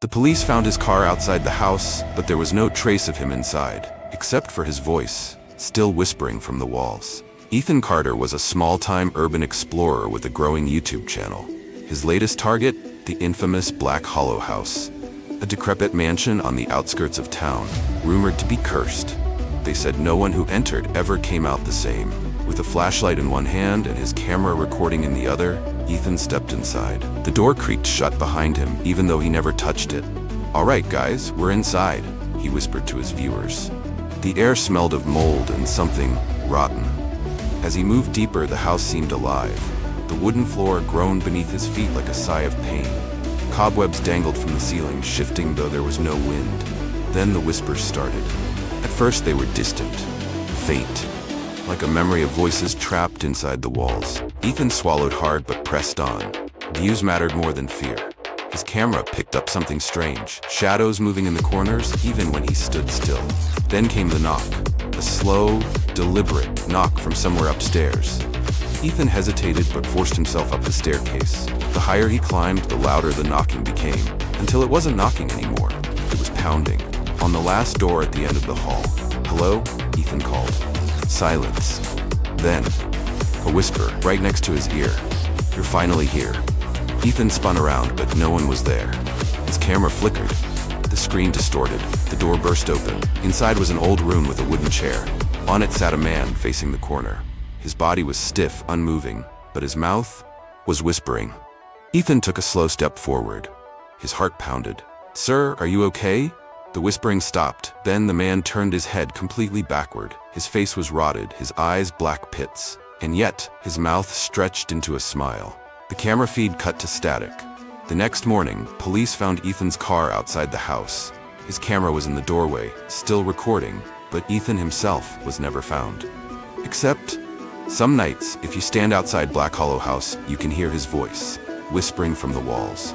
The police found his car outside the house, but there was no trace of him inside, except for his voice, still whispering from the walls. Ethan Carter was a small-time urban explorer with a growing YouTube channel. His latest target, the infamous Black Hollow House, a decrepit mansion on the outskirts of town, rumored to be cursed. They said no one who entered ever came out the same. With a flashlight in one hand and his camera recording in the other, Ethan stepped inside. The door creaked shut behind him, even though he never touched it. "All right, guys, we're inside," he whispered to his viewers. The air smelled of mold and something rotten. As he moved deeper, the house seemed alive. The wooden floor groaned beneath his feet like a sigh of pain. Cobwebs dangled from the ceiling, shifting though there was no wind. Then the whispers started. At first they were distant, faint, like a memory of voices trapped inside the walls. Ethan swallowed hard but pressed on. Views mattered more than fear. His camera picked up something strange, shadows moving in the corners even when he stood still. Then came the knock, a slow, deliberate knock from somewhere upstairs. Ethan hesitated but forced himself up the staircase. The higher he climbed, the louder the knocking became, until it wasn't knocking anymore. It was pounding. On the last door at the end of the hall. "Hello?" Ethan called. Silence. Then, a whisper right next to his ear. "You're finally here." Ethan spun around, but no one was there. His camera flickered. The screen distorted. The door burst open. Inside was an old room with a wooden chair. On it sat a man facing the corner. His body was stiff, unmoving, but his mouth was whispering. Ethan took a slow step forward. His heart pounded. "Sir, are you okay?" The whispering stopped. Then the man turned his head completely backward. His face was rotted, his eyes black pits, and yet his mouth stretched into a smile. The camera feed cut to static. The next morning, police found Ethan's car outside the house. His camera was in the doorway, still recording, but Ethan himself was never found. Except, some nights, if you stand outside Black Hollow House, you can hear his voice, whispering from the walls.